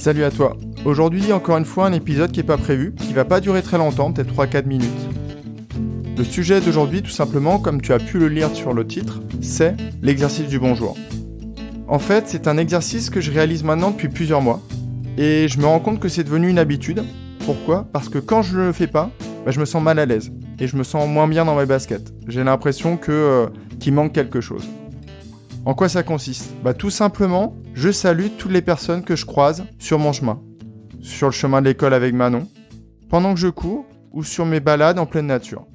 Salut à toi. Aujourd'hui, encore une fois, un épisode qui n'est pas prévu, qui va pas durer très longtemps, peut-être 3-4 minutes. Le sujet d'aujourd'hui, tout simplement, comme tu as pu le lire sur le titre, c'est l'exercice du bonjour. En fait, c'est un exercice que je réalise maintenant depuis plusieurs mois, et je me rends compte que c'est devenu une habitude. Pourquoi ? Parce que quand je ne le fais pas, je me sens mal à l'aise, et je me sens moins bien dans mes baskets. J'ai l'impression qu'il manque quelque chose. En quoi ça consiste ? Tout simplement, je salue toutes les personnes que je croise sur mon chemin, sur le chemin de l'école avec Manon, pendant que je cours ou sur mes balades en pleine nature.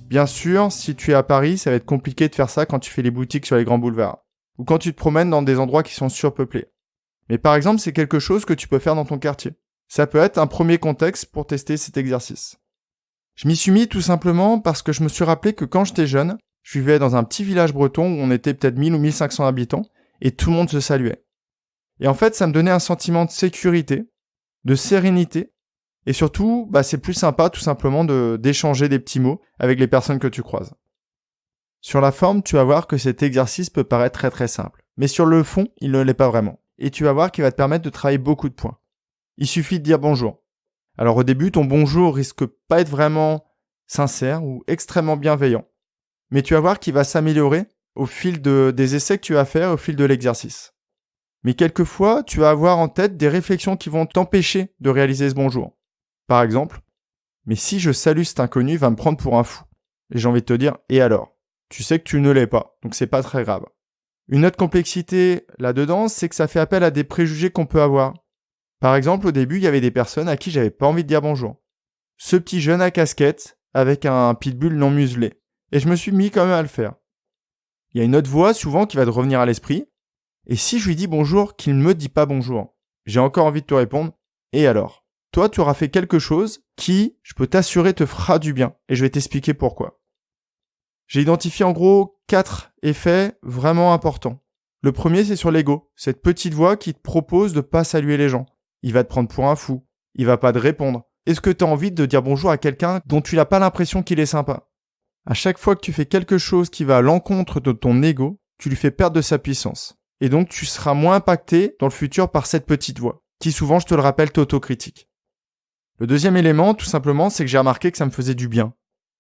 Bien sûr, si tu es à Paris, ça va être compliqué de faire ça quand tu fais les boutiques sur les grands boulevards, ou quand tu te promènes dans des endroits qui sont surpeuplés. Mais par exemple, c'est quelque chose que tu peux faire dans ton quartier. Ça peut être un premier contexte pour tester cet exercice. Je m'y suis mis tout simplement parce que je me suis rappelé que quand j'étais jeune, je vivais dans un petit village breton où on était peut-être 1000 ou 1500 habitants et tout le monde se saluait. Et en fait, ça me donnait un sentiment de sécurité, de sérénité et surtout, c'est plus sympa tout simplement d'échanger des petits mots avec les personnes que tu croises. Sur la forme, tu vas voir que cet exercice peut paraître très très simple, mais sur le fond, il ne l'est pas vraiment. Et tu vas voir qu'il va te permettre de travailler beaucoup de points. Il suffit de dire bonjour. Alors au début, ton bonjour risque pas être vraiment sincère ou extrêmement bienveillant. Mais tu vas voir qu'il va s'améliorer au fil des essais que tu vas faire, au fil de l'exercice. Mais quelquefois, tu vas avoir en tête des réflexions qui vont t'empêcher de réaliser ce bonjour. Par exemple, mais si je salue cet inconnu, il va me prendre pour un fou. Et j'ai envie de te dire, et alors ? Tu sais que tu ne l'es pas, donc c'est pas très grave. Une autre complexité là-dedans, c'est que ça fait appel à des préjugés qu'on peut avoir. Par exemple, au début, il y avait des personnes à qui j'avais pas envie de dire bonjour. Ce petit jeune à casquette, avec un pitbull non muselé. Et je me suis mis quand même à le faire. Il y a une autre voix souvent qui va te revenir à l'esprit. Et si je lui dis bonjour, qu'il ne me dit pas bonjour, j'ai encore envie de te répondre. Et alors ? Toi, tu auras fait quelque chose qui, je peux t'assurer, te fera du bien. Et je vais t'expliquer pourquoi. J'ai identifié en gros 4 effets vraiment importants. Le premier, c'est sur l'ego. Cette petite voix qui te propose de pas saluer les gens. Il va te prendre pour un fou. Il va pas te répondre. Est-ce que tu as envie de dire bonjour à quelqu'un dont tu n'as pas l'impression qu'il est sympa ? À chaque fois que tu fais quelque chose qui va à l'encontre de ton ego, tu lui fais perdre de sa puissance. Et donc, tu seras moins impacté dans le futur par cette petite voix, qui souvent, je te le rappelle, t'autocritique. Le deuxième élément, tout simplement, c'est que j'ai remarqué que ça me faisait du bien.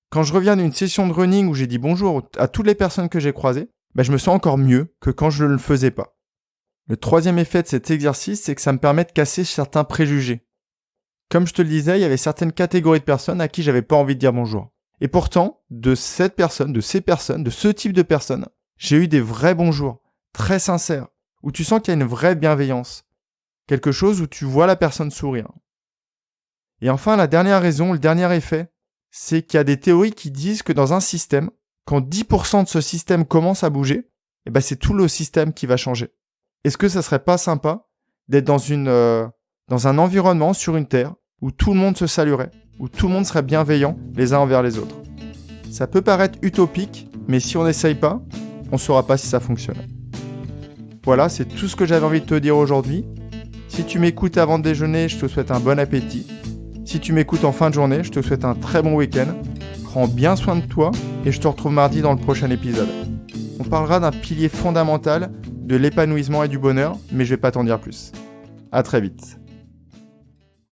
Quand je reviens d'une session de running où j'ai dit bonjour à toutes les personnes que j'ai croisées, je me sens encore mieux que quand je ne le faisais pas. Le troisième effet de cet exercice, c'est que ça me permet de casser certains préjugés. Comme je te le disais, il y avait certaines catégories de personnes à qui j'avais pas envie de dire bonjour. Et pourtant, de ces personnes, de ce type de personnes, j'ai eu des vrais bonjours, très sincères, où tu sens qu'il y a une vraie bienveillance. Quelque chose où tu vois la personne sourire. Et enfin, la dernière raison, le dernier effet, c'est qu'il y a des théories qui disent que dans un système, quand 10% de ce système commence à bouger, c'est tout le système qui va changer. Est-ce que ça serait pas sympa d'être dans un environnement sur une terre où tout le monde se saluerait, où tout le monde serait bienveillant les uns envers les autres ? Ça peut paraître utopique, mais si on n'essaye pas, on ne saura pas si ça fonctionne. Voilà, c'est tout ce que j'avais envie de te dire aujourd'hui. Si tu m'écoutes avant de déjeuner, je te souhaite un bon appétit. Si tu m'écoutes en fin de journée, je te souhaite un très bon week-end. Prends bien soin de toi et je te retrouve mardi dans le prochain épisode. On parlera d'un pilier fondamental de l'épanouissement et du bonheur, mais je vais pas t'en dire plus. À très vite.